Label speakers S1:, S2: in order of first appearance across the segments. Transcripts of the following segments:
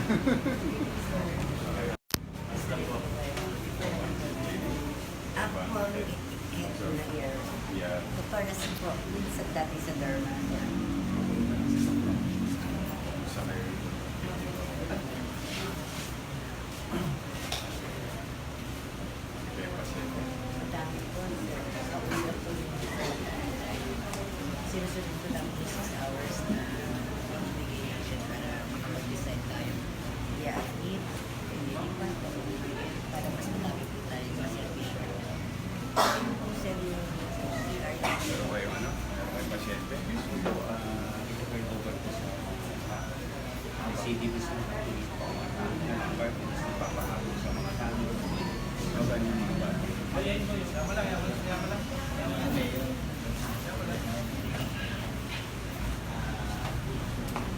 S1: Ako, heto na ear.
S2: Yeah.
S1: Doktor na si po, sa dati sa derma.
S2: Sa kayo. Okay, pasyente.
S1: Ang dami po, sir. Sa ulo po. Sinusunod ko lang po 6 hours na obligation para makapag-decide tayo. I-admit, pinilipan ko, para mas malaki po tayo sa servisyo. Ano po, sir, yung CR?
S2: Pero kayo ano? May pasyente?
S3: Ito kayo over ko sa CDB sa
S2: Bakit papahabol sa mga tao? So, ganyan yung mga bata.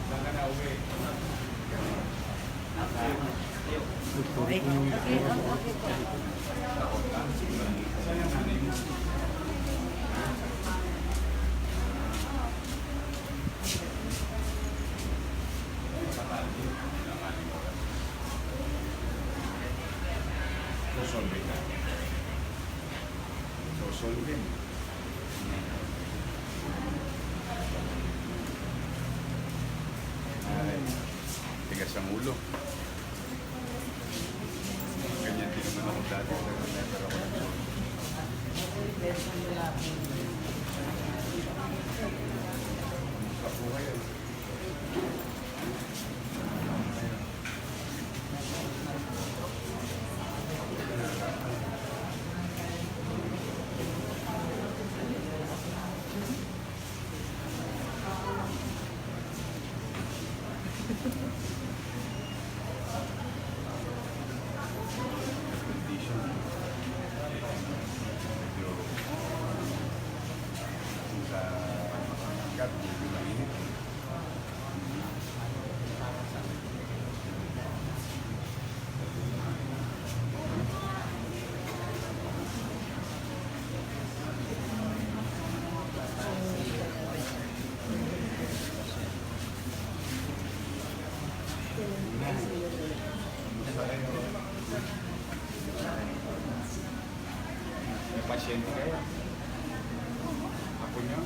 S2: Saan ka na uwi?
S1: Okay, okay po.
S2: Takot ka? Saan yung nanay mo? Sosolve ka. Sosolve. Ay, tigas ang ulo. Ganyan din naman ako dati. Pero never ako nag-solve. Kapo kayo. Condition. Medyo sa gat, medyo mainit. May pasyente kayo. Ako nyo?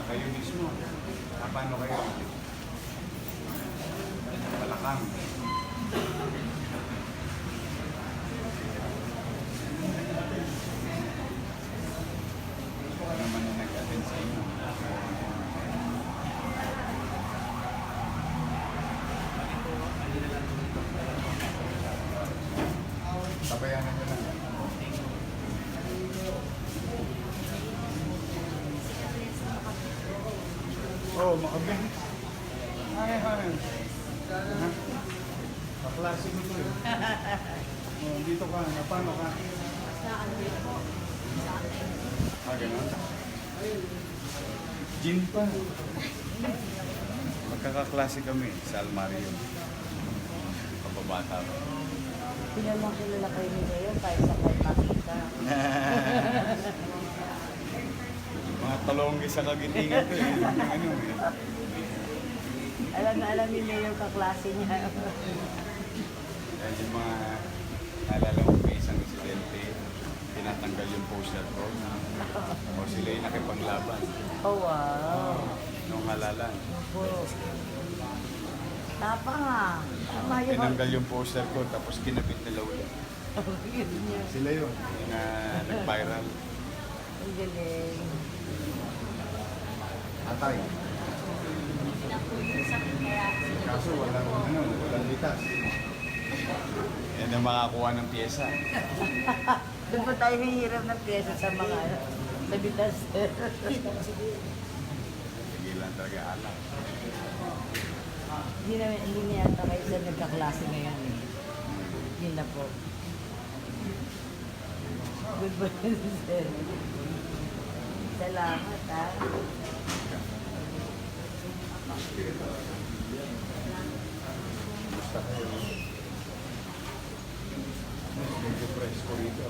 S2: Kayo mismo. Paano kayo? Balakang. Ano naman yung nag-attend sa inyo? Tabayanan nyo lang. Oh, makabing. Hi, hi. Ha? Kaklase mo to eh. Oh, dito ka. Paano ka? Ah, ganun? Gin pa. Magkakaklase kami sa Almario. Pababata ko.
S1: Kilala kayo ni Mayor tayo sa kay Pakita.
S2: Mga talonggi sa kagitingan to eh. Yung ano eh.
S1: Alam na alam ni Mayor kaklase niya.
S2: Dahil yung mga naalala ko may isang insidente, tinatanggal yung poster ko. O sila yung nakipaglaban.
S1: Oh, wow.
S2: Nung halalan.
S1: Oh. Tapa nga. Tama yung
S2: Tinanggal yung poster ko tapos kinabit nila ulit.
S1: Yun niya.
S2: Sila yun. Na nag-viral.
S1: Ang galing.
S2: Atay. Kaso walang litas. Yan ang makakuha ng pyesa.
S1: Doon po tayo hihirap ng pyesa sa mga sa bitas.
S2: Tigilan talaga alak.
S1: Hindi niya yata kayo sa nagkaklase ngayon eh. Yun na po. Good morning, sir. Salamat, ha.
S2: Basta kayo. Medyo presko rito.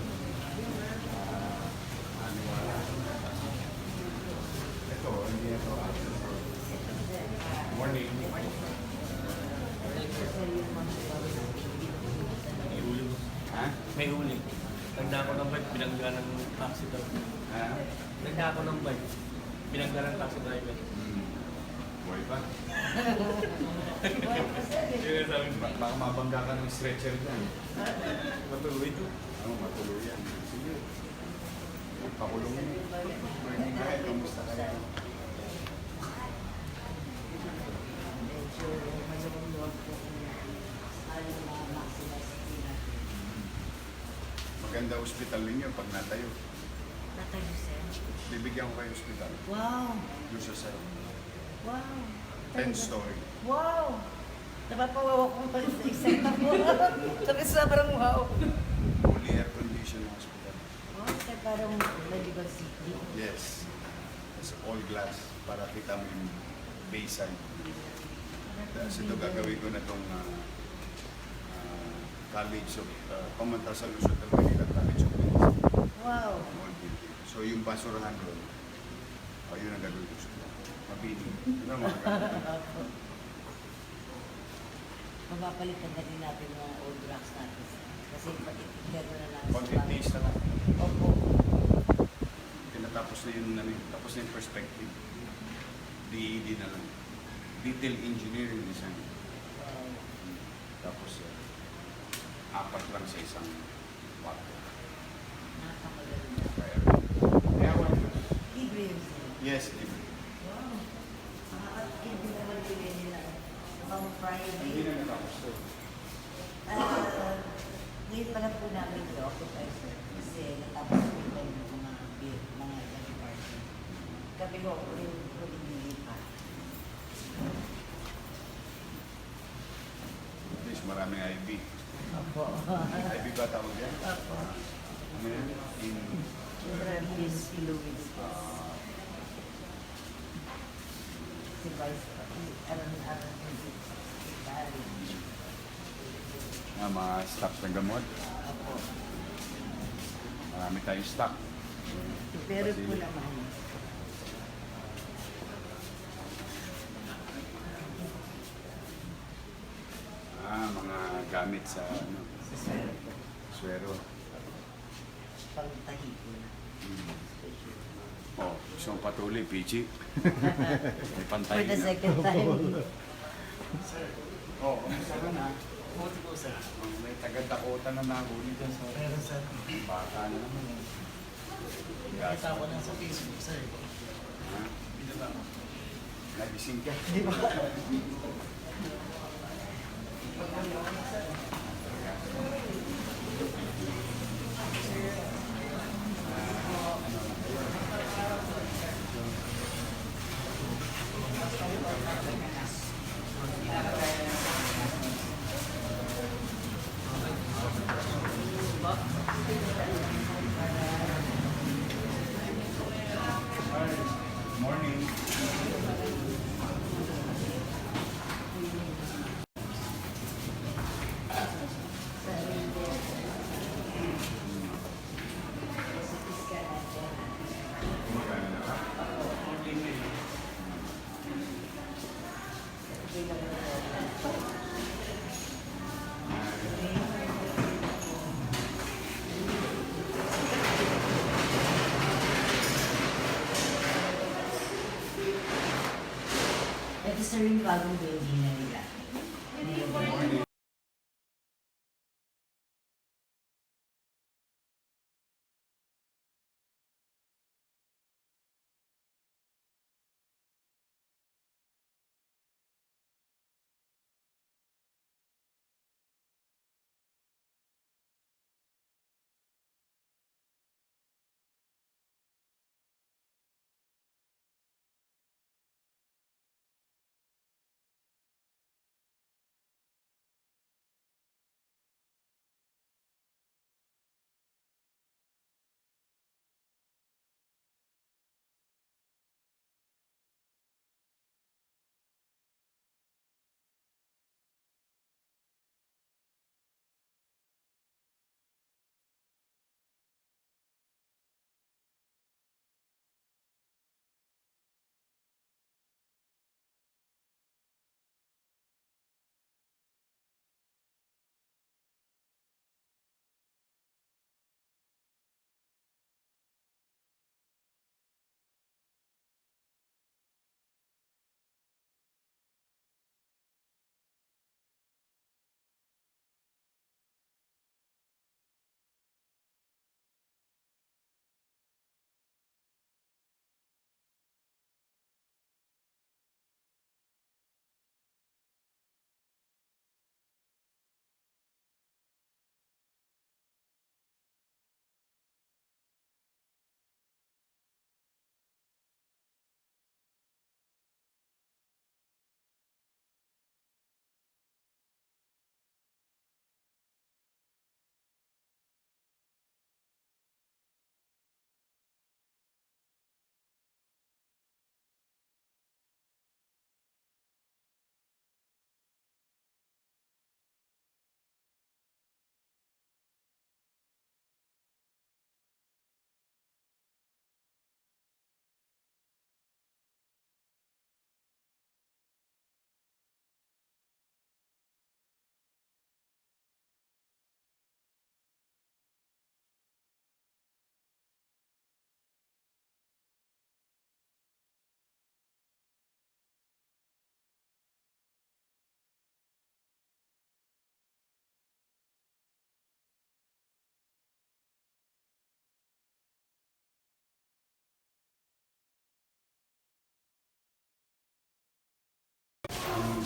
S2: Aniwala. Ito, hindi ito. Morning.
S3: may huli. Nagda ako ng bike, binangga ng taxi driver.
S2: Ha?
S3: Nagda ako ng bike, binangga ng taxi driver.
S2: Buhay pa.
S1: Buhay pa, sir.
S3: Yun ang sabi ko.
S2: Baka mabangga ka ng stretcher dyan.
S3: Matuloy to.
S2: Ano, matuloy yan. Sige. Pakulong mo. Morning, hi. Kamusta kayo?
S1: Medyo malulog po kung ano ma-maximize natin.
S2: Maganda ospital ninyo pag natayo.
S1: Natayo, sir.
S2: Bibigyan ko kayo ospital.
S1: Wow!
S2: Doon sa sir.
S1: Wow!
S2: 10-story.
S1: Wow! Napapawawa ko pa sa excited ako. Sabi sobrang wow.
S2: Fully air conditioned hospital.
S1: Wow, kaya parang Medical City.
S2: Yes. It's all glass para kita mo yung bayside. Tapos ito gagawin ko na itong College of Pamunta sa Luzon ng Manila College of Medicine.
S1: Wow!
S2: All building. So yung basurahan doon, yun ang gagawin ko. Mabini. Yun ang mga gagawin.
S1: Mapapalitan na din natin mga old rocks natin. Kasi patitigyan na lang.
S2: Content taste na lang.
S1: Opo.
S2: Tinatapos na yung, tapos na yung perspective. DED na lang. Detail engineering design.
S1: Wow.
S2: Tapos, apat lang sa isang kwarto.
S1: Napakaganda.
S2: Kaya one
S1: Libre yun sila.
S2: yes, libre.
S1: Wow. Makakatid din naman bilhin nila. Pang
S2: Hindi
S1: Friday.
S2: na natapos to.
S1: Ngayon pa lang po namin ito, sir. Kasi natapos po ito yung mga young party. Kami ko yung huling nilipat.
S2: At least maraming IB.
S1: Opo.
S2: IB ba tawag yan?
S1: Opo.
S2: Ano yan?
S1: Travis Fluids po. Si Vice, Aron
S2: Mga stock ng gamot.
S1: Opo.
S2: Marami tayong stock.
S1: Pero po naman.
S2: Mga gamit sa ano,
S1: Sa swero po.
S2: swero.
S1: Pang tahi po na.
S2: Hmm.
S1: Special.
S2: Oh, gusto mong patuloy, Pichi. May pantay
S1: For the
S2: na.
S1: second time.
S2: Oh, kumusta ka na?
S3: Buti po sir.
S2: May taga-Dakota na nahuli dyan sa
S3: Meron sir.
S2: bata na naman.
S3: Nakita ko na sa Facebook sir.
S2: Ha?
S3: Binaba ko.
S2: Nagising ka? Morning. Kumakain na ka?
S1: Ito sir yung bagong building na nila.
S2: Morning.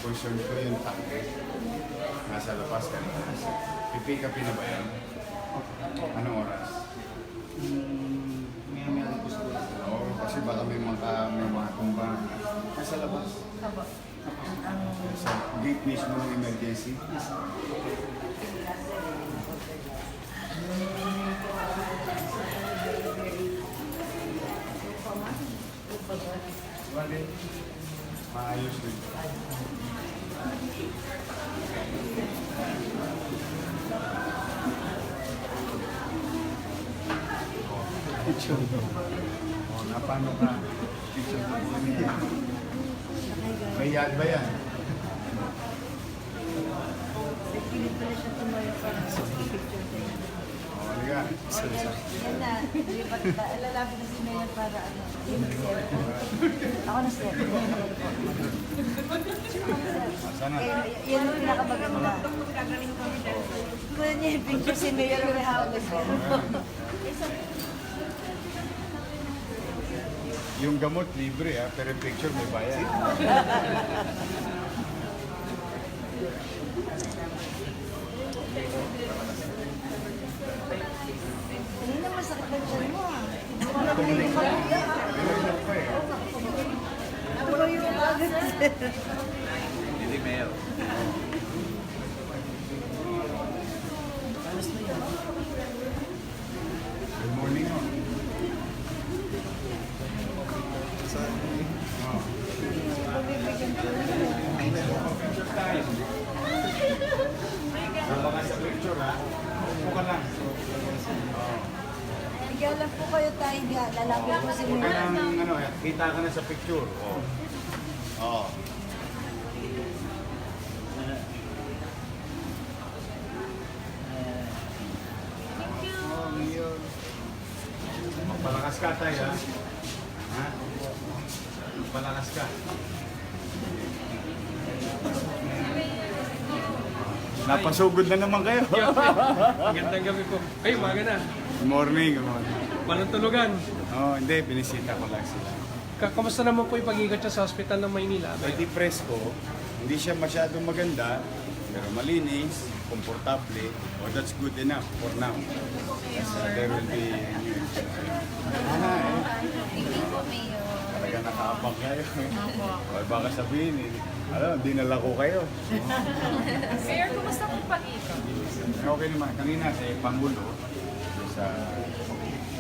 S2: concern ko yung tangke. Nasa labas ka na. Pipick up na ba yan? Anong oras?
S3: Maya-maya lang po sa ulo.
S2: Oo, kasi baka may mga kumbang. Nasa labas. Sa gate mismo ng emergency. Bale, maayos din. Picture mo. O, napano ka? Picture mo. May yad ba yan?
S1: Pilit pala siya tumayo para picture tayo.
S2: O, halika.
S1: Yan na, lipat na. Lalapit na si Mayor para ano. Yun, sir. Ako na, sir.
S2: Sana?
S1: Yan yung pinakamaganda. Kuya niya yung picture si Mayor may hawak na sir.
S2: Yung gamot libre pero yung picture may bayad.
S1: Hindi na masakit ang tiyan mo ah.
S2: Pinag pa eh.
S1: Tumayo ka agad sir.
S3: Hindi mayor.
S2: Good morning. Oh. Picture tayo. Baka sa picture ha. Upo ka lang.
S1: Higalan po kayo tayo nga. Lalapit po si
S2: Huwag ka
S1: Mayor.
S2: nang kita ka na sa picture. Oo. Oo. Oh, Mayor. Magpalakas ka tayo ha. Ha? Magpalakas ka. Napasugod na naman kayo.
S4: Magandang gabi po. Ay, umaga na.
S2: Good morning. Good morning.
S4: Walang tulugan.
S2: Oh, hindi. Binisita ko lang sila.
S4: Kamusta naman po yung pag-igat siya sa ospital ng Maynila?
S2: Pwede presko. Hindi siya masyadong maganda, pero malinis, komportable. Oh, that's good enough for now. There will be...
S1: Hindi po Mayor.
S2: Talaga nakaabang kayo. O baka sabihin, dinala ko kayo.
S5: Mayor, kumusta pong pag-ikot?
S2: Okay naman. Kanina sa Pangulo, sa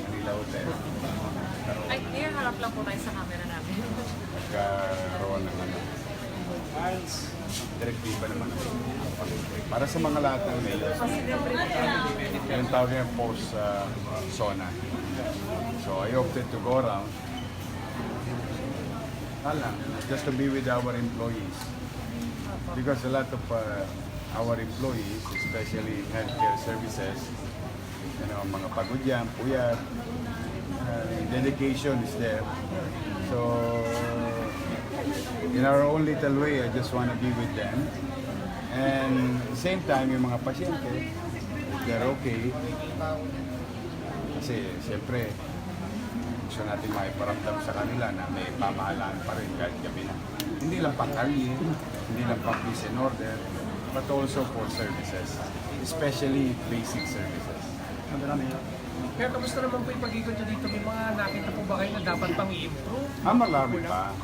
S2: Manila Hotel.
S5: Ay, Mayor, harap lang po tayo sa camera namin.
S2: Nagkaroon ng direktiba naman. Para sa mga lahat ng mail, yung tawag yung post SONA. So I opted to go around. Just to be with our employees. Because a lot of our employees, especially healthcare services, mga pagod yan, puyat, dedication is there. So, in our own little way, I just want to be with them. And at the same time, yung mga pasyente, they're okay. Kasi, siyempre, gusto natin maiparamdam sa kanila na may pamahalaan pa rin kahit gabi na. Hindi lang pang-career, hindi lang pang-peace and order, but also for services, especially basic services.
S4: Kaya kamusta naman po yung pag-igat niya dito? May mga nakita po ba kayo na dapat pang i-improve?
S2: Marami pa.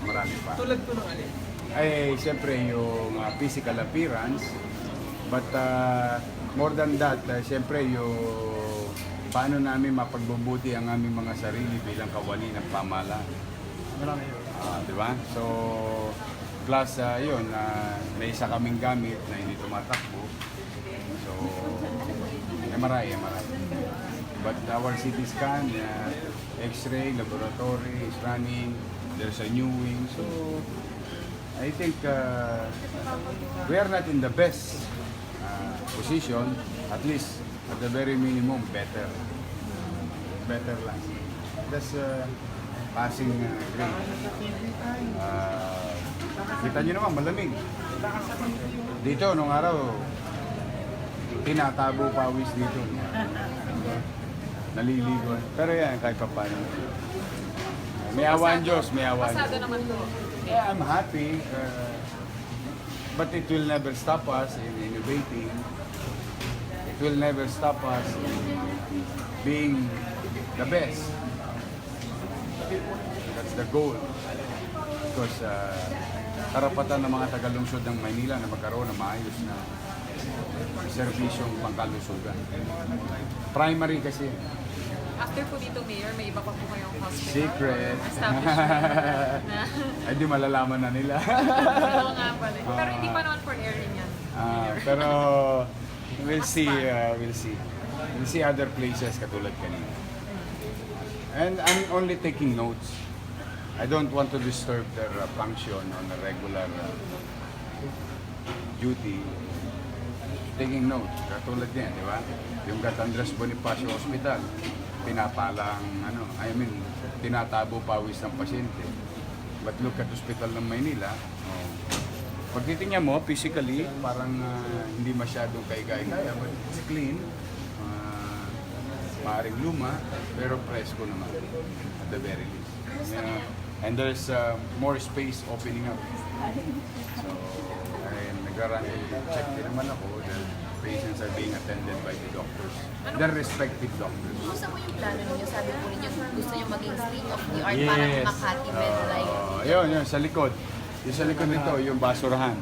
S4: Tulad po ng alin?
S2: Ay, siyempre yung physical appearance, but more than that, siyempre yung paano namin mapagbubuti ang aming mga sarili bilang kawani ng pamahalaan. Di ba? So, plus yun, may isa kaming gamit na hindi tumatakbo. So, MRI. But our CT scan, X-ray, laboratory is running. There's a new wing. So, I think we are not in the best position. At least, at the very minimum, better. Better lang. That's passing grade. Kita nyo naman, malamig. Dito, nung araw, tinatabo pawis dito. Naliligo. Pero yan, kahit pa paano. May awan Diyos, may awan
S5: Pasado
S2: Diyos.
S5: naman po.
S2: Yeah, I'm happy. But it will never stop us in innovating. It will never stop us in being the best. That's the goal. Because karapatan ng mga tagalungsod ng Maynila na magkaroon ng maayos na serbisyong pangkalusugan. Primary kasi.
S5: After po dito, Mayor, may iba pa po kayong hospital?
S2: Secret.
S5: Establishment na.
S2: Ay di malalaman na nila.
S5: Oo nga pala. Pero hindi pa naman for airing yan.
S2: Pero we'll see, we'll see. We'll see other places katulad kanina. And I'm only taking notes. I don't want to disturb their function on a regular duty. Taking notes, katulad din, di ba? Yung Gat Andres Bonifacio Hospital, pinapalang, tinatabo pawis ng pasyente. But look at Hospital ng Maynila, pag titingnan mo, physically, parang hindi masyadong kaigay-kaya, but it's clean. Maaring luma, pero presko naman, at the very least. And there's more space opening up. So, nag-run check din naman ako that patients are being attended by the doctors, their respective doctors.
S6: Kumusta mo yung plano ninyo? Sabi po ninyo, gusto nyo maging state of the art parang Makati Med like.
S2: Yun, sa likod. Yung sa likod nito, yung basurahan.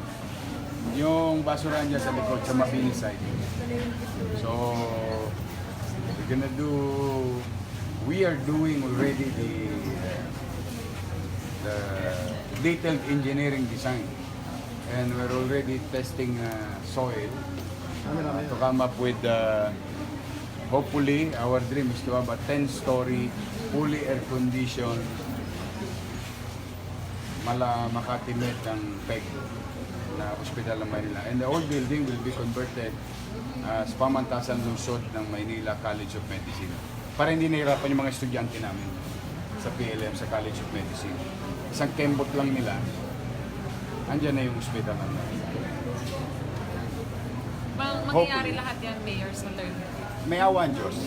S2: Yung basurahan niya sa likod, sa Mabini side. So, we are doing already the detailed engineering design. And we're already testing soil to come up with, hopefully, our dream is to have a 10-story, fully air-conditioned, Makati Med ng PEG na Hospital ng Maynila. And the old building will be converted as Pamantasan Lungsod ng Maynila College of Medicine. Para hindi nahirapan yung mga estudyante namin sa PLM, sa College of Medicine. Isang kembot lang nila, andyan na yung hospital ng Maynila.
S5: Mangyayari lahat yan, Mayor, sa third.
S2: May awan, Diyos.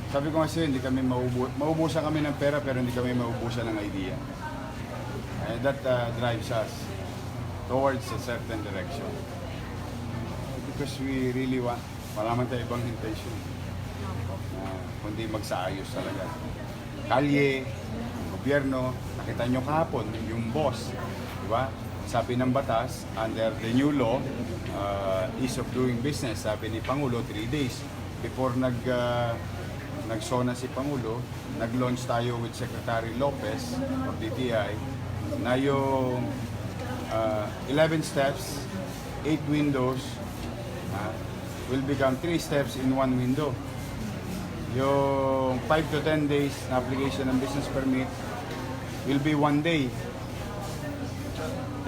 S2: Sabi ko kasi, hindi kami maubusan kami ng pera, pero hindi kami maubusan ng idea. And that drives us towards a certain direction. Because we really want, wala man tayo ibang intention. Kundi magsaayos talaga. Kalye, gobyerno, nakita nyo kahapon, yung boss, di ba? Sabi ng batas, under the new law, ease of doing business, sabi ni Pangulo, 3 days. Before nagsona si Pangulo, nag-launch tayo with Secretary Lopez of DTI na yung 11 steps, 8 windows, will become 3 steps in 1 window. Yung 5 to 10 days na application ng business permit will be 1 day.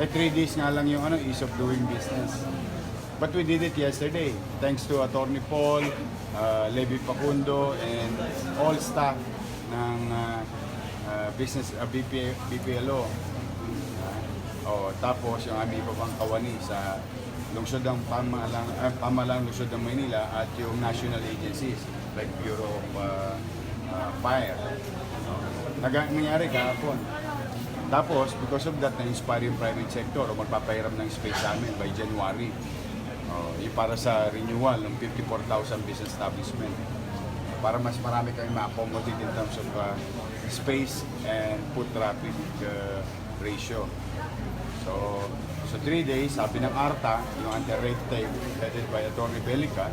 S2: 3 days nga lang yung ease of doing business. But we did it yesterday, thanks to Attorney Paul, Levi Facundo, and all staff ng BPLO. Tapos yung aming iba pang kawani sa lungsod ng pamahalang lungsod ng Maynila at yung national agencies like Bureau of Fire. Nangyari kahapon. Tapos, because of that, na-inspire yung private sector o magpapahiram ng space sa amin by January. Yung para sa renewal ng 54,000 business establishment. Para mas marami kami ma-accommodate in terms of space and foot traffic ratio. So 3 days, sabi ng ARTA, yung anti-red tape headed by Attorney Belica,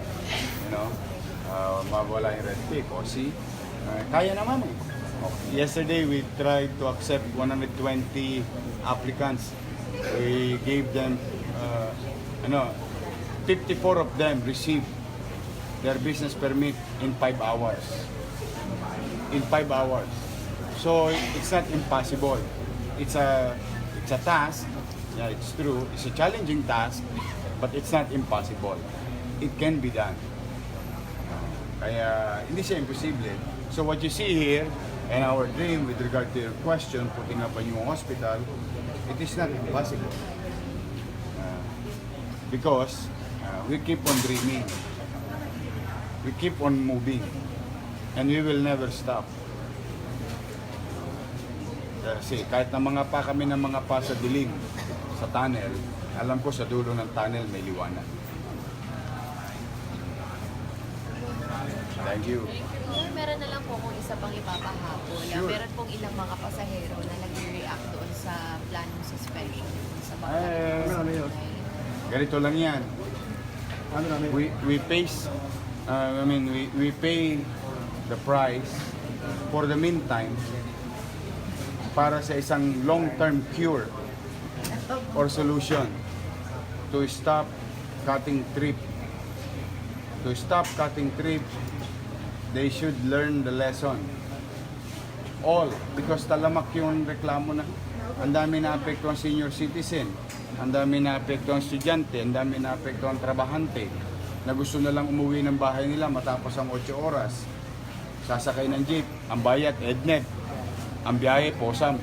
S2: mawala yung red tape. Kaya naman eh. Yesterday, we tried to accept 120 applicants. We gave them, 54 of them received their business permit in 5 hours. In 5 hours. So, it's not impossible. It's a task. Yeah, it's true. It's a challenging task, but it's not impossible. It can be done. Kaya, hindi siya imposible. So, what you see here, and our dream with regard to your question, putting up a new hospital, it is not impossible. Because we keep on dreaming. We keep on moving. And we will never stop. Kasi kahit na mga pa kami ng mga pa sa dilim, sa tunnel, alam ko sa dulo ng tunnel may liwanag. Thank you.
S6: Sir, meron na lang po kung isa pang ipapahabol.
S2: Sure.
S6: Meron pong ilang mga pasahero na nag-react doon sa planong suspension sa
S2: Eh,
S3: ano yun?
S2: Ganito lang yan.
S3: Ano namin?
S2: We pay the price for the meantime para sa isang long-term cure or solution to stop cutting trip. To stop cutting trip, they should learn the lesson. All, because talamak yung reklamo na ang dami na apekto ang senior citizen, ang dami na apekto ang estudyante, ang dami na apekto ang trabahante na gusto na lang umuwi ng bahay nila matapos ang 8 oras. Sasakay ng jeep, ang bayad, EDNET, ang biyahe, POSAM.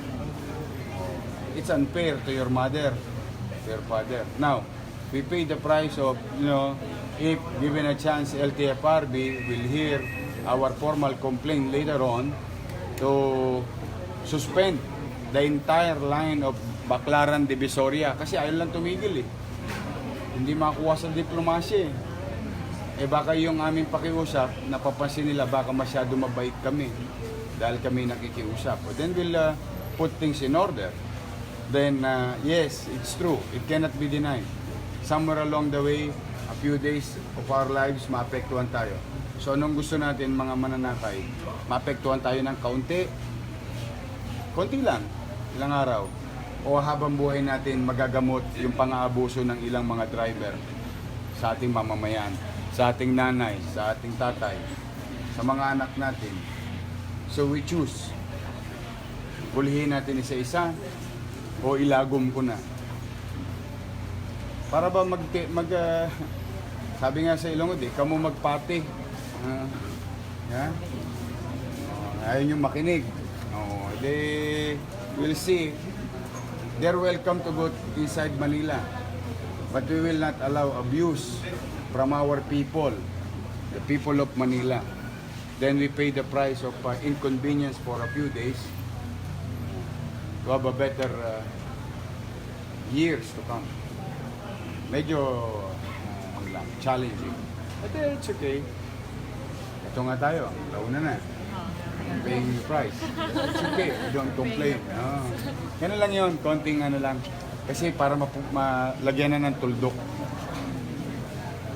S2: It's unfair to your mother, to your father. Now, we pay the price of, if given a chance, LTFRB will hear our formal complaint later on to suspend the entire line of Baclaran Divisoria kasi ayaw lang tumigil eh. Hindi makuha sa diplomasya eh. Eh baka yung aming pakiusap, napapansin nila baka masyado mabait kami dahil kami nakikiusap. Then we'll put things in order. Then yes, it's true. It cannot be denied. Somewhere along the way, a few days of our lives, maapektuhan tayo. So anong gusto natin mga mananakay? Maapektuhan tayo ng kaunti. Konti lang, ilang araw. O habang buhay natin magagamot yung pang-aabuso ng ilang mga driver sa ating mamamayan, sa ating nanay, sa ating tatay, sa mga anak natin. So we choose. Bulihin natin isa-isa o ilagom ko na. Para ba sabi nga sa Ilonggo, di kamo magpati. Yeah? Ayaw nyo makinig. We'll see. They're welcome to go inside Manila. But we will not allow abuse from our people, the people of Manila. Then we pay the price of inconvenience for a few days to have a better years to come. Medyo challenging. But it's okay. Ito nga tayo, tauna na. Paying the price. It's okay, don't complain. Ganun lang yun, konting ano lang. Kasi para malagyan na ng tuldok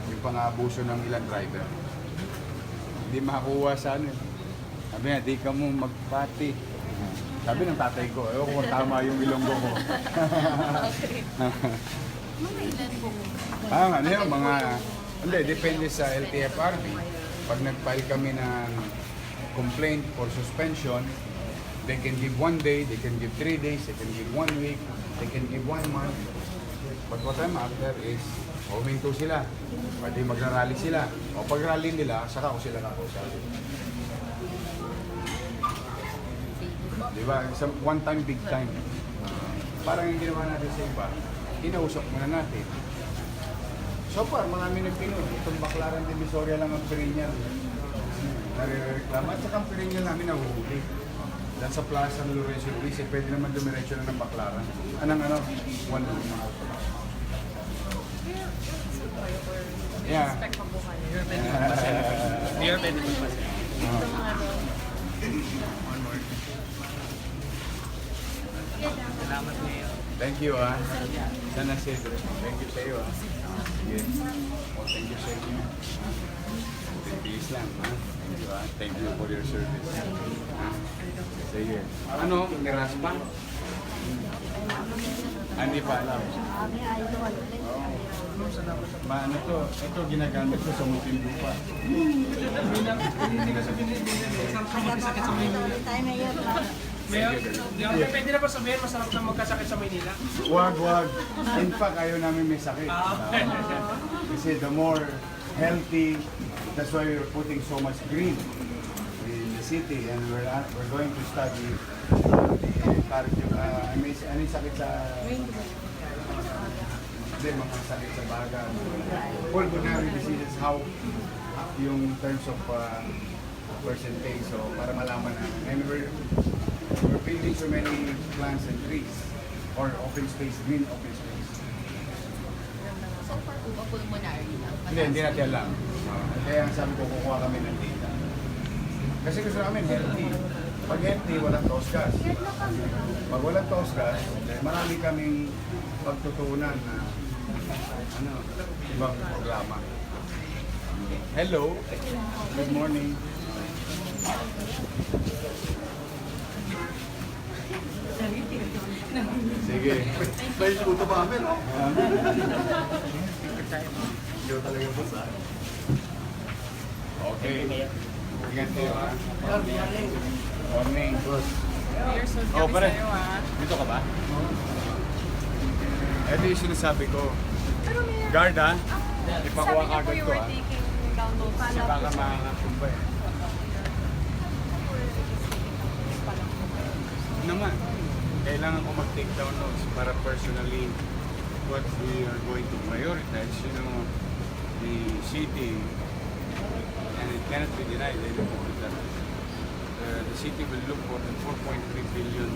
S2: yung pang-abuso ng ilang driver. Hindi makakuha sa ano. Sabi nga, di ka mo magpati. Sabi ng tatay ko, ewan ko kung tama yung Ilonggo ko.
S6: Mga ilan po?
S2: Ano yun, hindi, depende sa LTFRB. Pag nag-file kami ng complaint or suspension, they can give 1 day, they can give 3 days, they can give 1 week, they can give 1 month. But what I'm after is, huminto sila. Pwede magra-rally sila. O pag rally nila, saka ko sila nakausap. Diba? One time, big time. Parang yung ginawa natin sa iba, inausap muna natin. So far, marami nagpinun. Itong Baclaran Divisoria lang ang perennial. Nare-reklama. At saka ang perennial namin nahuhuli. Dahil sa Plaza ng Lorenzo Luis, pwede naman dumiretso na ng Baclaran. Anong one room na auto. Yeah.
S5: Expect pa po kayo.
S4: You're medical pa sila.
S3: One more. Salamat ngayon.
S2: Thank you, Sana safe. Thank you sa iyo, Yes. Thank you sa inyo. Peace lang, Thank you, Thank you for your service. Sige. Ano? Miras pa? Hindi pa alam. Ano to? Ito ginagamit ko sa Muntinlupa pa.
S4: Hindi ka sabihin magkasakit sa Maynila. Mayor, pwede na ba sabihin masarap na magkasakit sa Maynila?
S2: Wag. In fact, ayaw namin may sakit. Kasi the more healthy, that's why we're putting so much green in the city, and we're going to study ano yung sakit sa mga sakit sa baga, pulmonary diseases, how yung terms of percentage, so para malaman na. And we're building so many plants and trees or open space, green open space.
S6: So far po ba pulmonary lang?
S2: Hindi natin alam. Kaya ang sabi ko, kukuha kami ng data. Kasi gusto namin healthy. Pag healthy, walang tosgas. Pag walang tosgas, marami kaming pagtutunan na ibang programa. Hello. Good morning. Sige.
S3: May puto pa kami, no? Ikaw talaga po sa
S2: Okay. Ingat kayo, ha? Morning.
S5: You're so
S2: Oh,
S5: happy
S2: pare.
S5: sa'yo, ah.
S2: Dito ka ba? Ito yung sinasabi ko. Guard, ha? Ipakuha ka agad
S5: you
S2: ko,
S5: were
S2: ha?
S5: taking down notes.
S2: Kasi baka makakakumba, eh. Naman, kailangan ko mag-take down notes para personally what we are going to prioritize. You know, the city, and it cannot be denied anymore that the city will look for the 4.3 billion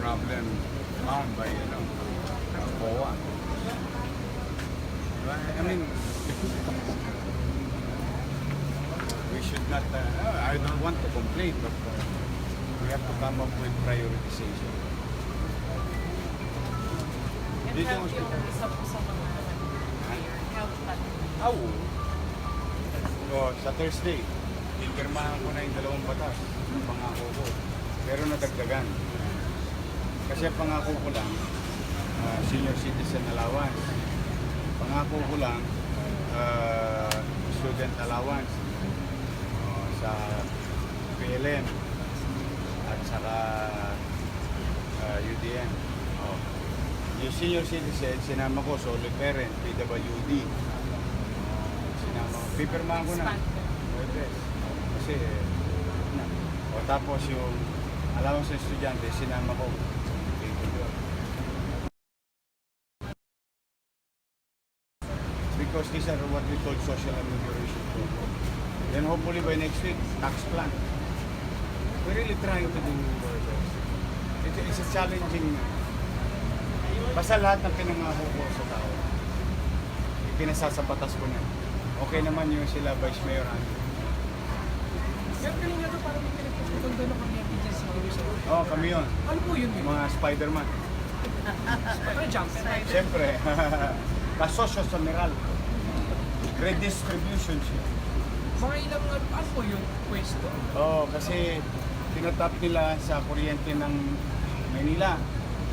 S2: problem found by, COA. I mean, we should not, I don't want to complain, but we have to come up with prioritization.
S5: And
S2: Dito
S5: health
S2: yung
S5: yung isa po sa mga health plan.
S2: Oo. So, sa Thursday, pipirmahan ko na yung 2 batas. Pangako ko. Pero nadagdagan. Kasi pangako ko lang, senior citizen allowance. Pangako ko lang, student allowance sa PLM at saka UDM. Yung senior citizen, sinama ko, solo parent, PWD. Sinama ko. Pipirmahan ko na. Pwede. Kasi, o tapos yung allowance ng estudyante, sinama ko. Because these are what we call social amelioration program. Then hopefully by next week, tax plan. We're really trying to do our best. It's a challenging. Basta lahat ng pinangako ko sa tao, ipinasasabatas ko na. Okay naman yung sila Vice Mayor Andy.
S4: Pero kanina to parang may pinagpupuntan doon ng kami agency dito sa
S2: Oh, kami yun.
S4: Ano po yun?
S2: Yung mga Spider-Man.
S4: Ano jumper?
S2: Siyempre, kasosyo sa Meral. Redistribution siya.
S4: Mga ilang ano po yung pwesto?
S2: Oo, kasi tinatap nila sa kuryente ng Maynila.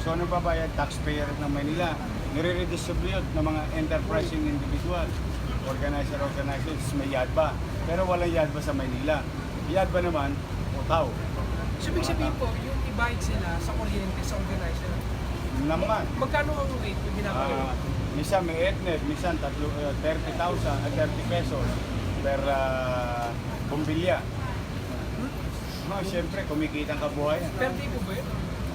S2: So ano babayad? Taxpayer ng Maynila. Nire-redistribute ng mga enterprising individual. Organizations, may yadba. Pero walang yadba sa Maynila. Yadba naman, utaw.
S4: So, ibig sabihin po, yung ibayad sila sa kuryente, sa organizer,
S2: Naman.
S4: magkano ang rate yung ginagawa?
S2: Minsan may etnet, minsan 30,000 at 30 pesos per bumbilya. No, siyempre, kumikita ang kabuhayan.
S4: Per day po ba yun?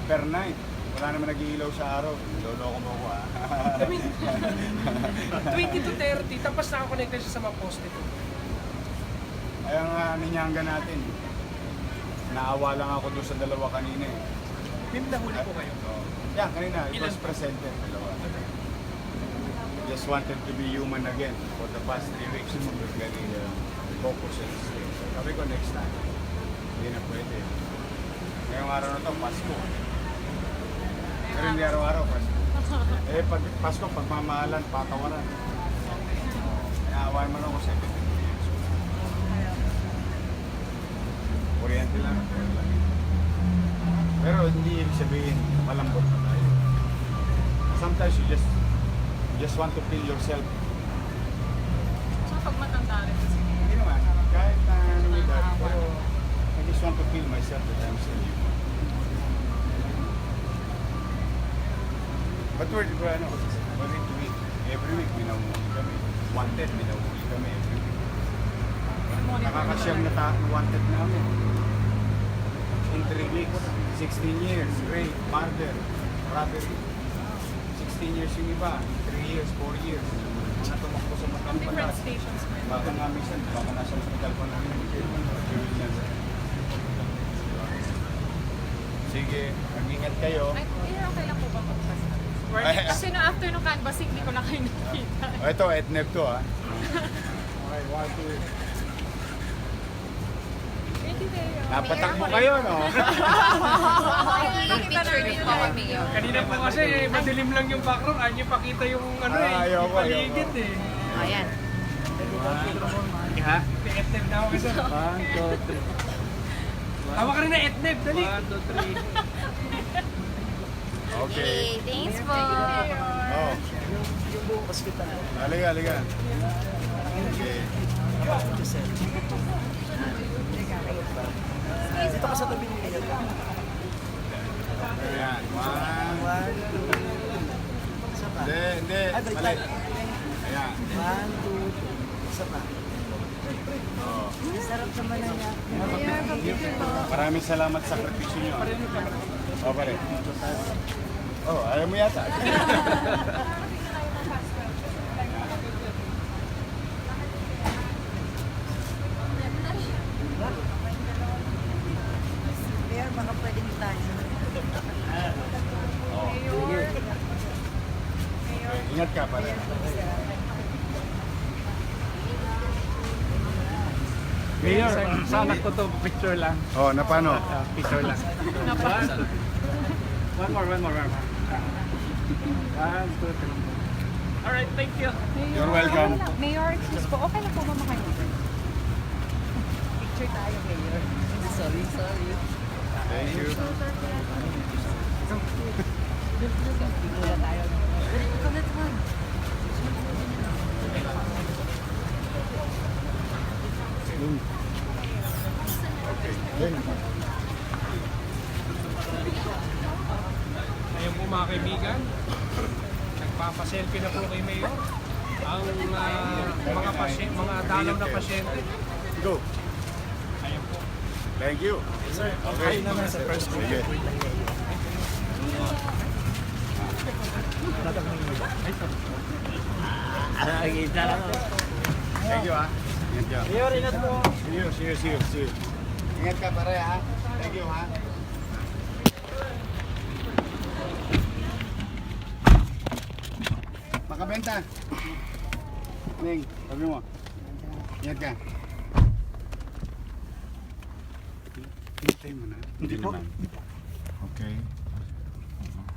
S2: Per night. Wala naman nag-iilaw sa araw. Loloko mo ko, ah.
S4: I mean, 20 to 30, tapos nakakonekta siya sa mga poste ko.
S2: Ay, ang ninyangga natin. Naawa lang ako doon sa 2 kanina, eh.
S4: May nahuli po kayo.
S2: Yan, kanina, it was
S4: Ilan?
S2: presented. 2. Just wanted to be human again. For the past 3 weeks, we're very focused on this thing. Sabi ko, next time. Hindi na pwede. Ngayong araw na to, Pasko. Pero hindi araw-araw, Pasko. Eh, pag Pasko, pagmamahalan, patawaran. Naawain man ako 70 years. Kuryente lang. Pero hindi ibig sabihin, malambot na tayo. Sometimes you just want to feel yourself.
S5: So, pag matanda rin kasi.
S2: Hindi naman, kahit na ano may dahil, pero I just want to feel myself that I'm still human. But we're into it. Every week, minahuli kami. Wanted, minahuli kami every week. Nakakasyam na wanted namin. In 3 weeks, 16 years, rape, murder, robbery. 16 years yung iba, 3 years, 4 years. Na tumakbo sa
S5: From different
S2: Matampalas.
S5: stations mo yun.
S2: Baka nga minsan, baka nasa hospital pa namin. Si sige. Mag-ingat kayo.
S5: Ay, okay lang po ba magpas?
S2: Ay,
S5: Kasi no, after nung canvassing, hindi ko na kayo nakita.
S2: Ito, etneb to ah. Okay, 1, 2.
S5: Thank you, Mayor.
S2: Napatakbo kayo, no?
S6: Picture din po kami yun.
S4: Kanina po kasi madilim lang yung background, ayaw niyo pakita yung ano
S2: Ayoko,
S4: yung paligid eh.
S6: Ayan.
S2: Ha?
S4: Etneb na ako kasi.
S3: 1, 2, 3.
S4: Tawa ka rin na etneb, dali.
S3: 1, 2, 3.
S2: Okay.
S6: Hey, thanks po.
S2: Oh. Halika, halika. Okay.
S1: Dito ka sa tabi ni Mayor.
S2: Ayan. 1, 2. Hindi, hindi. Mali. Ayan.
S1: 1, 2, isa pa.
S2: Oh.
S1: Sarap naman na niya.
S2: Maraming salamat sa sakripisyo nyo. Oh, pare. Oh, ayaw mo yata.
S1: Mayor, baka pwedeng tayo.
S2: Oh. Ingat ka, pare.
S3: Mayor, sana ko to picture lang.
S2: Oh, na paano?
S3: Picture lang. One more. 1, 2, 3.
S5: Alright, thank you.
S2: You're welcome.
S5: Mayor, excuse po, okay lang po ba makayo?
S1: Picture tayo, Mayor. Sorry.
S2: Thank you.
S1: Picture tayo.
S4: Ayun po mga kaibigan, nagpapaselfie na po kay Mayor ang mga dalaw na pasyente.
S2: Go.
S4: Ayun po.
S2: Thank you. Okay. Sige. Thank you, ha. Ingat ka.
S3: Mayor, ingat po.
S2: See you. Ingat ka, pare, ha. Thank you, ha. Makabenta. Ning, sabi mo. Ingat ka. Hintay mo na. Hindi naman. Okay.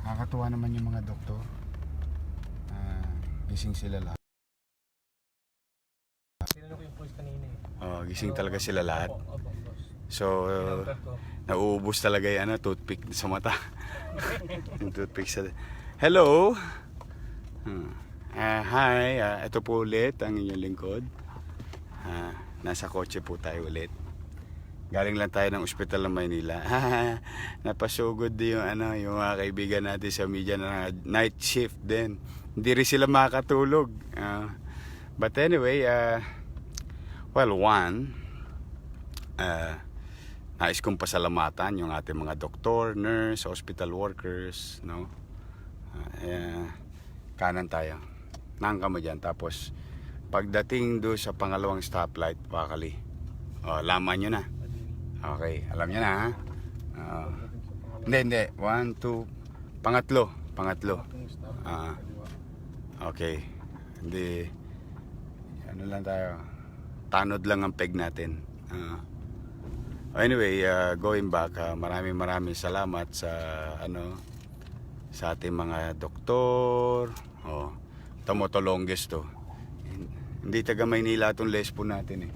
S2: Nakakatuwa naman yung mga doktor. Gising sila lahat.
S4: Tinanong ko yung post kanina eh.
S2: Oh, gising talaga sila lahat.
S4: Opo, boss.
S2: So,
S4: Number ko.
S2: nauubos talaga yung toothpick sa mata. Yung toothpick sa... Hello! Hi, ito po ulit ang inyong lingkod. Nasa kotse po tayo ulit. Galing lang tayo ng ospital ng Maynila. Napasugod yung yung mga kaibigan natin sa media na night shift din. Hindi rin sila makakatulog. But anyway, nais kong pasalamatan yung ating mga doktor, nurse, hospital workers, no? Kanan tayo. Nangka mo dyan. Tapos, pagdating doon sa pangalawang stoplight, Wakali. Laman nyo na. Okay, alam nyo na, ha? Hindi. 1, 2, pangatlo. Okay. Hindi, ano lang tayo, tanod lang ang peg natin. Anyway, going back, maraming salamat sa sa ating mga doktor. Ito longest to. Hindi taga Maynila itong lespo natin eh.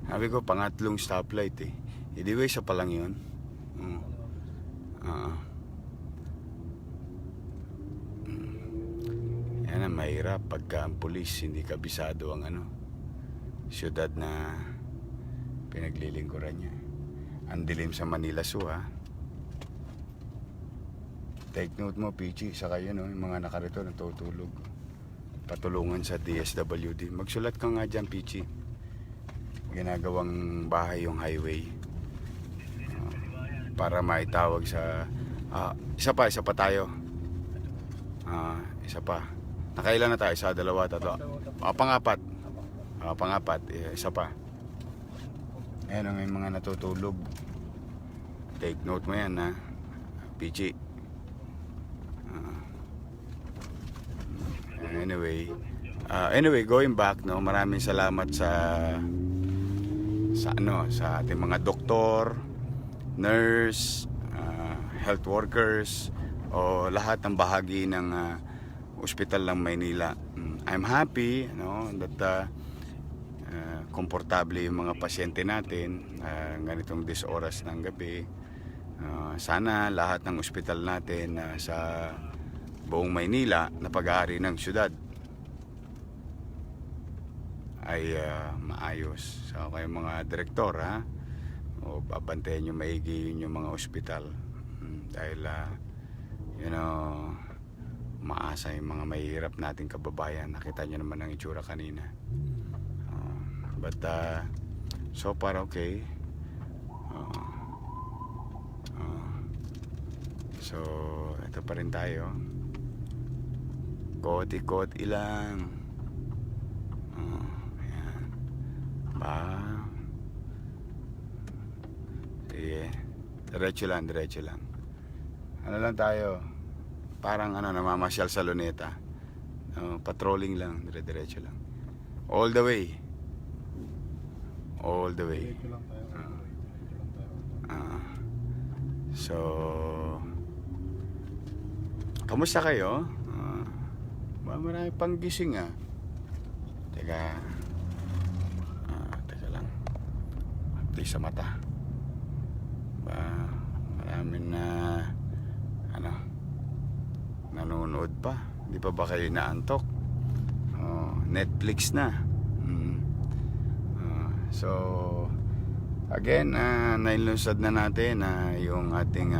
S2: Sabi ko, pangatlong stoplight eh. Anyway, isa pa lang yun. Yan ang mahirap pagka ang pulis hindi kabisado ang syudad na pinaglilingkuran niya. Ang dilim sa Manila Zoo, ha. Take note mo, Pichi, saka yun, yung mga nakarito natutulog. Patulungan sa DSWD. Magsulat ka nga dyan, Pichi. Ginagawang bahay yung highway. Para maitawag sa... isa pa tayo. Isa pa. Nakailan na tayo? Isa, dalawa, tatlo. Pangapat. Isa pa. Ayan ang mga natutulog. Take note mo yan, ha. PG. Anyway, going back, no, maraming salamat sa ating mga doktor, nurse, health workers, o lahat ng bahagi ng ospital ng Maynila. I'm happy, no, that komportable yung mga pasyente natin ganitong 10 oras ng gabi. Sana lahat ng ospital natin sa buong Maynila na pag-aari ng syudad ay maayos. So kayo mga direktor, o babantayan nyo maigi yung mga ospital, dahil maasa yung mga mahihirap nating kababayan. Nakita nyo naman ang itsura kanina. But so far okay. So ito pa rin tayo, koti-koti lang. Ayan. Sige, diretso lang. Ano lang tayo, parang namamasyal sa Luneta. Patrolling lang, diretso lang. All the way. So, kamusta kayo? Marami pang gising Teka lang. Please sa mata. Marami na nanonood pa. Di pa ba kayo naantok? Netflix na. So again, nailunsad na natin yung ating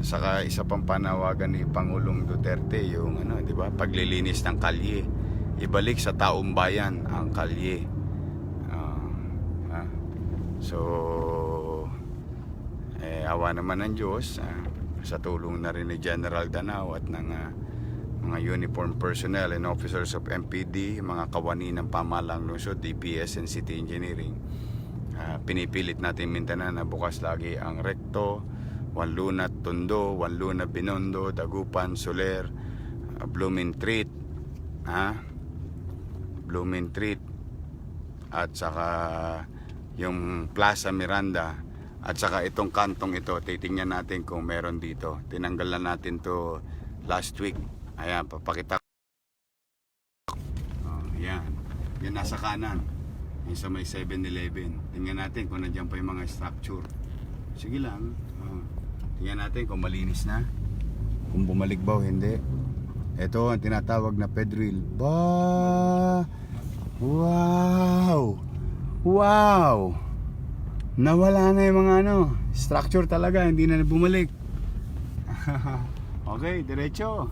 S2: saka isa pang panawagan ni Pangulong Duterte, yung di ba, paglilinis ng kalye, ibalik sa taong bayan ang kalye. So awa naman ng Diyos, sa tulong na rin ni General Danao at ng mga uniformed personnel and officers of MPD, mga kawani ng pamahalang lungsod, DPS and City Engineering, pinipilit natin Mindanao na bukas lagi ang Recto, Wanluna Tondo, Wanluna Binondo, Dagupan, Soler, Blooming Treat, at saka yung Plaza Miranda, at saka itong kantong ito, titingnan natin kung meron dito. Tinanggalan natin to last week. Ayan, papakita. Yan. Yan nasa kanan. Yung sa may 7-Eleven. Tingnan natin kung nandiyan pa yung mga structure. Sige lang. Tingnan natin kung malinis na. Kung bumalik ba o hindi. Ito ang tinatawag na Pedril. Wow! Nawala na yung mga structure talaga. Hindi na bumalik. Okay, diretso.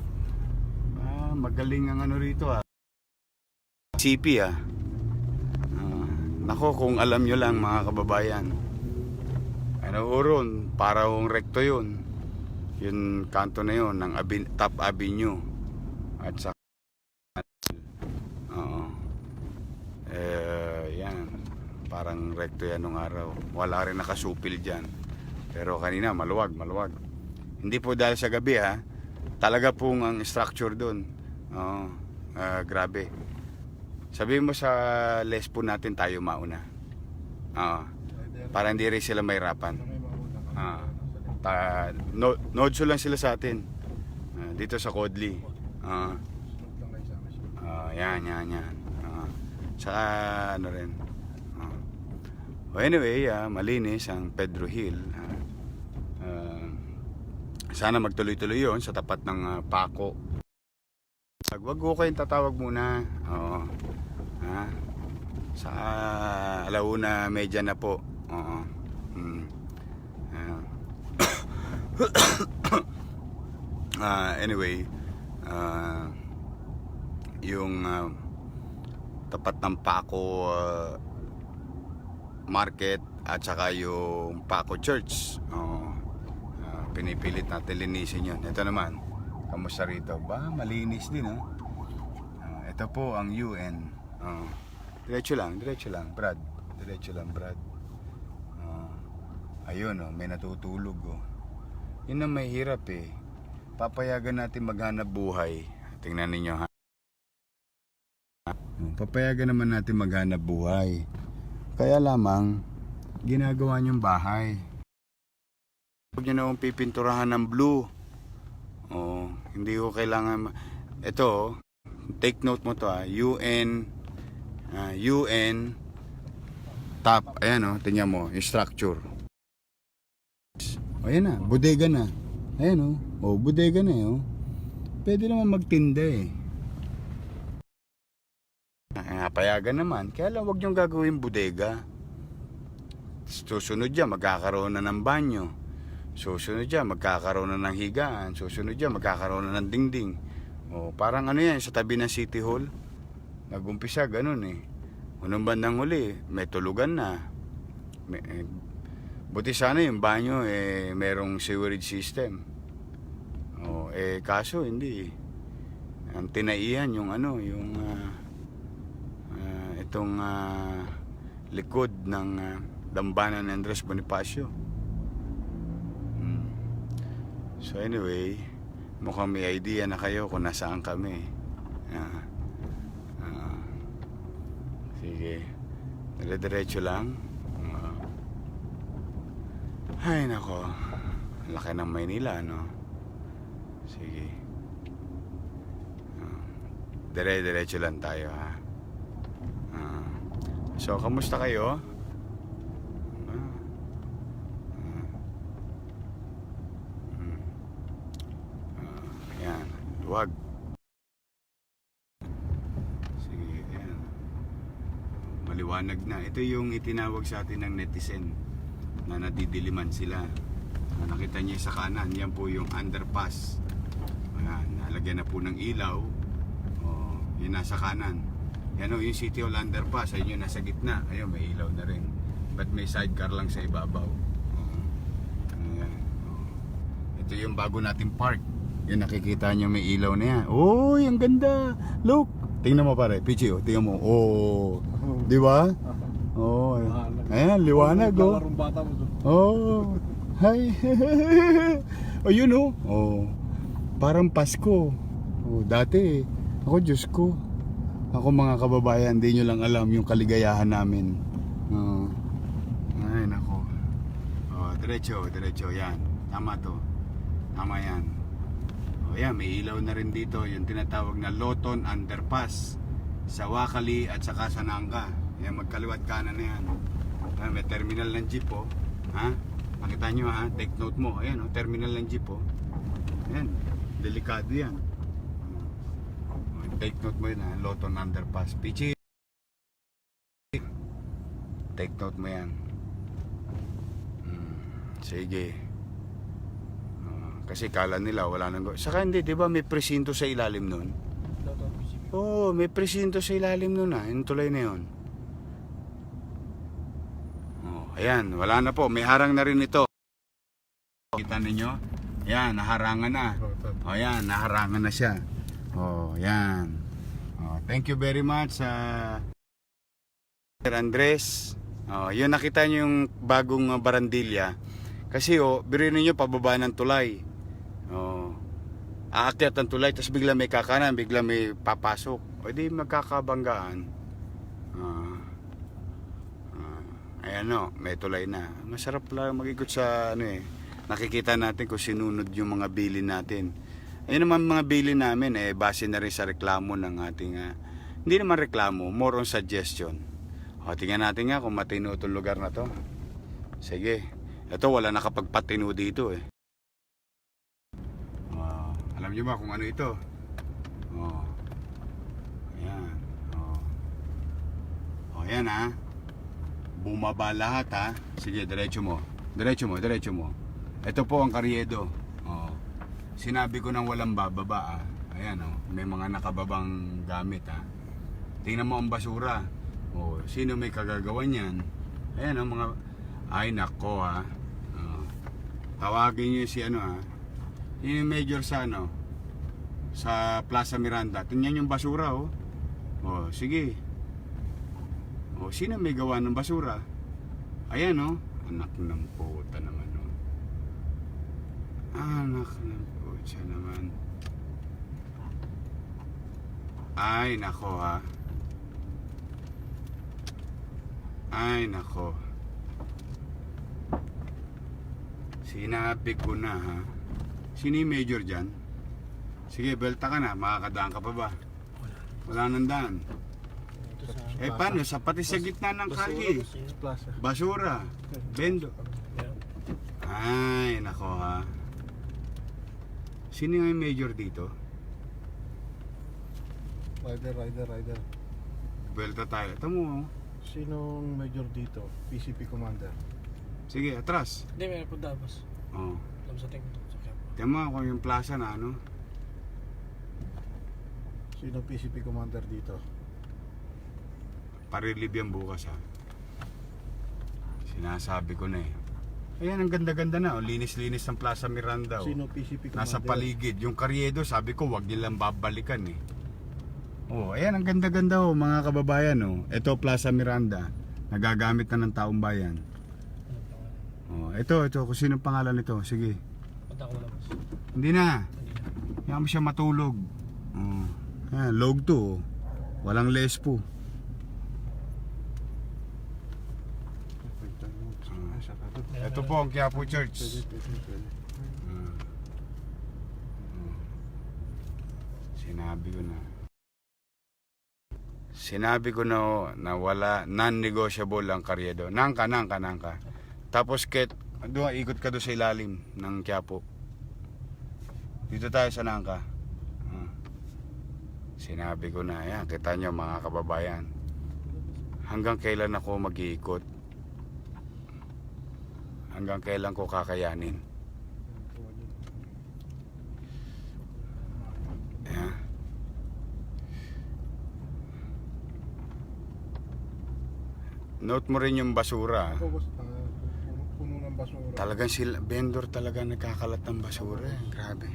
S2: Magaling ang rito CP nako, kung alam nyo lang mga kababayan, uron, para hong Recto yun, yung kanto na yun ng Top Avenue at sa yan, parang Recto yan nung araw. Wala rin nakasupil dyan, pero kanina maluwag. Hindi po dahil sa gabi talaga pong ang structure doon. Grabe. Sabihin mo sa lespo natin tayo mauna. Para hindi rin sila mahirapan. Nodso lang sila sa atin. Dito sa Kodli. Yan. Saka rin. Anyway, malinis ang Pedro Hill. Sana magtuloy-tuloy yun sa tapat ng Paco. Wag ko kayong tatawag muna. Sa alauna medya na po. Anyway, yung tapat ng Paco Market at saka yung Paco Church, pinipilit natin linisin yun. Ito naman, kamusta rito? Malinis din ito po ang UN. Diretso lang Brad. Ayun may natutulog Yun ang mahirap eh. Papayagan natin maghanap buhay. Tingnan ninyo ha. Papayagan naman natin maghanap buhay. Kaya lamang, ginagawa niyong bahay. Huwag niyo na akong pipinturahan ng blue. Oh, hindi ko kailangan. Ito, take note mo to UN top. Ayan tingnan mo, yung structure. O yan na, bodega na. Ayan bodega na Pwede naman magtinda eh. Payagan naman. Kaya lang huwag niyong gagawin bodega. Susunod dyan, magkakaroon na ng banyo. Susunod dyan, magkakaroon na ng higaan. Susunod dyan, magkakaroon na ng dingding. Parang yan, sa tabi ng City Hall. Nag-umpisa, ganun eh. Unang bandang huli, may tulugan na. Buti sana yung banyo, merong sewerage system. Kaso hindi. Ang tinaihan yung itong likod ng dambana ni Andres Bonifacio. So anyway, mukhang may idea na kayo kung nasaan kami. Sige, dire-diretso lang. Ay nako, laki ng Maynila, no? Sige, dire-diretso lang tayo, ha? So, kamusta kayo? Ayan, luwag. Sige, ayan. Maliwanag na. Ito yung itinawag sa atin ng netizen na nadidiliman sila. Nakita niyo sa kanan, yan po yung underpass. Ayan, nalagyan na po ng ilaw. Yun nasa kanan. Yan yung City Hall underpass. Ayun yung nasa gitna. Ayun, may ilaw na rin. But may sidecar lang sa ibabaw. Ayan. Ito yung bago nating park. Yan, nakikita nyo may ilaw na yan. Oh, ang ganda. Look. Tingnan mo pare. Pichi, tingnan mo. Oh. Di ba? Oh. Ayan, liwanag. Oh. Hi. Oh, yun oh. Parang Pasko. Dati ako, Diyos ko. Ako mga kababayan, di nyo lang alam yung kaligayahan namin. Ay, nako. Diretso. Yan. Tama to. Tama yan. Yan, may ilaw na rin dito. Yung tinatawag na Loton Underpass. Sa Wakali at saka sa Nangka. Yan, magkaliwat kanan na yan. May terminal ng jeep, ha? Makita nyo, ha? Take note mo. Ayan, terminal ng jeep, Ayan, delikado yan. Take note mo yun, ha? Loton Underpass. Pichi. Take note mo yan. Sige. Kasi kala nila wala nang saka hindi, di ba may presinto sa ilalim nun? May presinto sa ilalim nun, yung tulay na yun. Ayan, wala na po. May harang na rin ito. Kita ninyo? Ayan, naharangan na. Ayan, naharangan na siya. Yan. Thank you very much Sir Andres. Yun, nakita nyo yung bagong barandilya. Kasi biruin niyo pababa ng tulay. Aakyat ang tulay, tapos bigla may kakanan, bigla may papasok. O di magkakabanggaan. Ayan may tulay na. Masarap lang mag-ikot sa nakikita natin kung sinunod yung mga bilin natin. Ayun naman mga bilin namin base na rin sa reklamo ng ating hindi naman reklamo, more on suggestion. Tingnan natin nga kung matino itong lugar na to. Sige. Ito wala nakapagpatino dito alam niyo ba kung ano ito? Ayan. Ayan bumaba lahat Sige, diretso mo. Ito po ang Karyedo. Sinabi ko nang walang bababa Ayan may mga nakababang gamit Tingnan mo ang basura. Sino may kagagawan yan? Ayan mga ay nako tawagin niyo si yung major sa sa Plaza Miranda. Tingnan yung basura sige. Sino may gawa ng basura? Ayan anak ng puta naman Anak ng putya naman. Ay, nako ha. Ay, nako. Sinabi ko na ha. Sino yung major dyan? Sige, belta ka na. Makakadaan ka pa ba? Wala nang daan. Eh paano? Pati sa gitna ng kalye. Basura. Bendo. Ay, nako ha. Sino yung major dito?
S7: Rider.
S2: Belta tayo. Tamo.
S7: Sinong major dito? PCP commander.
S2: Sige, atras.
S4: Hindi, meron po dabas.
S2: Oh.
S4: Alam sa tingin.
S2: Tama ako yung plaza na ano.
S7: Sino PCP commander dito?
S2: Parilib yan bukas ha. Sinasabi ko na eh. Ayan, ang ganda-ganda na. Oh. Linis-linis ng Plaza Miranda. Oh.
S7: Sino PCP commander?
S2: Nasa paligid. Yung Karyedo, sabi ko, wag nilang babalikan eh. Oh, ayan, ang ganda-ganda oh, mga kababayan oh. Ito Plaza Miranda. Nagagamit na ng taong bayan. Oh, ito, kung sino pangalan nito. Sige.
S4: Punta ko lang.
S2: Hindi na. Hayaan mo siya matulog. Oh. Ayan, log to oh. Walang lespo. Ito po ang Quiapo Church. Sinabi ko na oh, na wala, non-negotiable ang Karyedo. Nangka. Tapos doon ikot ka doon sa ilalim ng Quiapo. Dito tayo sa Nangka. Sinabi ko na, yan, kita nyo mga kababayan. Hanggang kailan ako mag-iikot? Hanggang kailan ko kakayanin? Yeah. Note mo rin yung basura.
S7: Puno ng basura.
S2: Talagang sila, vendor talaga nagkakalat ng basura. Grabe.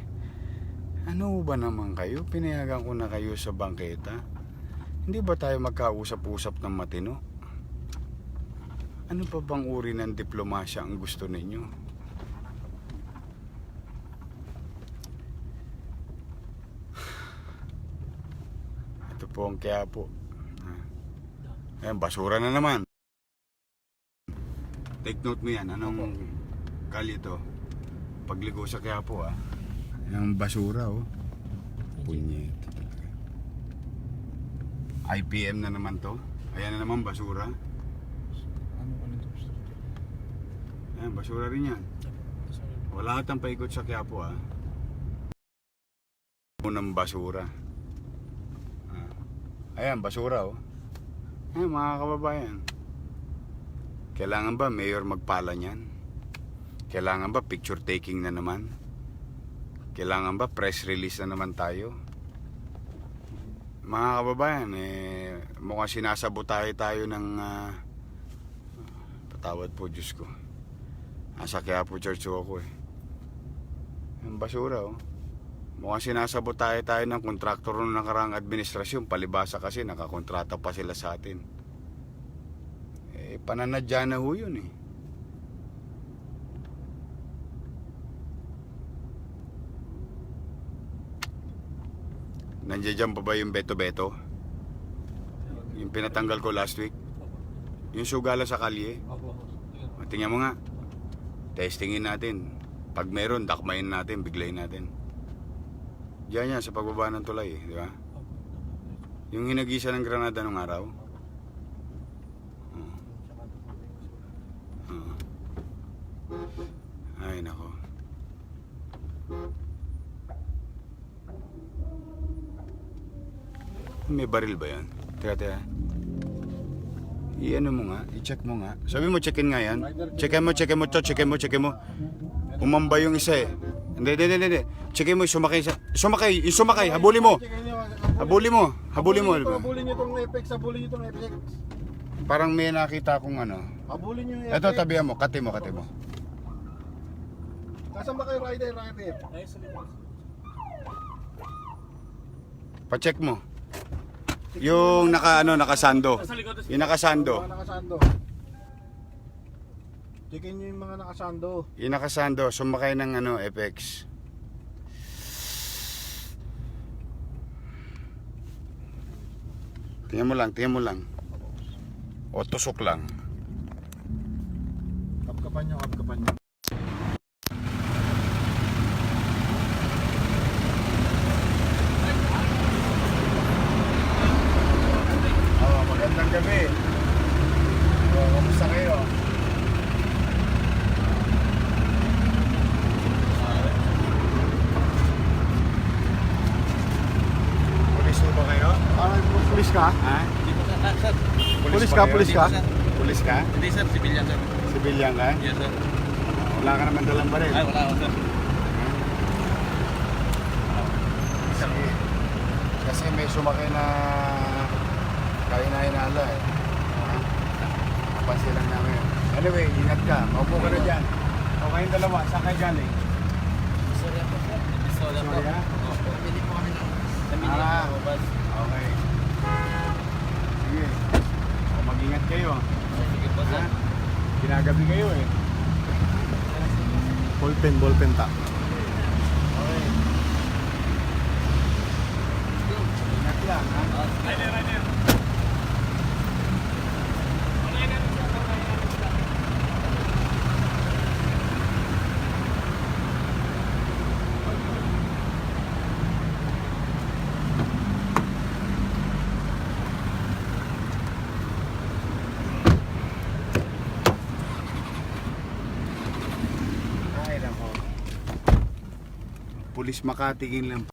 S2: Ano ba naman kayo? Pinayagan ko na kayo sa bangketa. Hindi ba tayo magkausap-usap ng matino? Ano pa bang uri ng diplomasya ang gusto ninyo? Ito po ang Quiapo. Ayan, basura na naman. Take note mo yan. Anong kalye to? Pagligo sa Quiapo ah. Yung basura oh. Punyet. IPM na naman to. Ayan na naman basura. Ayan, basura rin yan. Wala hatang paikot sa Quiapo ah. Unang basura. Ayan, basura oh. Ayan mga kababayan. Kailangan ba mayor magpala niyan? Kailangan ba picture taking na naman? Kailangan ba press release na naman tayo? Mga kababayan, mukhang sinasabotahe tayo ng patawad po Diyos ko. Nasa Quiapo Church ako eh. Ang basura oh. Mukhang sinasabotahe tayo ng kontraktor ng nakaraang administrasyon. Palibasa kasi nakakontrata pa sila sa atin. Pananadya na ho yun eh. Nandiyan pa ba yung beto-beto? Yung pinatanggal ko last week? Yung sugala sa kalye? Tingnan mo nga. Testingin natin. Pag meron, dakmayin natin, biglayin natin. Diyan yan sa pagbaba ng tulay, di ba? Yung hinagisa ng granada nung araw. Ay nako. May baril ba yan? Teka. I-ano mo nga, i-check mo nga. Sabi mo, checkin nga yan. Checkin mo. Umamba yung isa eh. Hindi. Checkin mo, sumakay. Habulin mo. Habulin mo.
S7: Habulin nyo itong Apex.
S2: Parang may nakita akong ano.
S7: Habulin nyo yung
S2: Ito, tabihan mo, kati mo.
S7: Nasaan ba kayo rider?
S2: Pa-check mo. Yung nakasando. Yung nakasando.
S7: Nakasando. Checkin nyo yung mga nakasando.
S2: Yung nakasando, sumakay ng ano, FX. Tingnan mo lang, tingnan mo lang. O tusok lang.
S7: Kapkapan nyo, kapkapan nyo.
S2: Oh, magandang gabi. Oh, kamusta kayo? Pulis mo ba kayo?
S7: Pulis ka?
S2: Ha?
S7: Pulis
S2: ba
S7: ka,
S2: kayo?
S7: pulis ka?
S2: Pulis ka?
S3: Hindi sir, civilian sir.
S2: Sibilyan ka?
S3: Yes sir.
S2: Wala ka naman dalang baril.
S3: Ay, wala ako sir.
S2: Kasi may sumakay na kainahinala eh. Napansin lang namin. Anyway, ingat ka. Maupo ka na dyan. O kayong dalawa, saan kayo galing?
S3: Sorry po sir. Sorry po.
S2: Sorry, ha?
S3: Opo. Pili po kami ng
S2: Ah.
S3: po, bus.
S2: Okay. Sige. O mag-ingat kayo.
S3: Sige po sir.
S2: Ha? Ginagabi kayo eh.
S7: Ballpen ta.
S2: Okay. Ingat lang ha. Ay, nako. Pulis Makati lang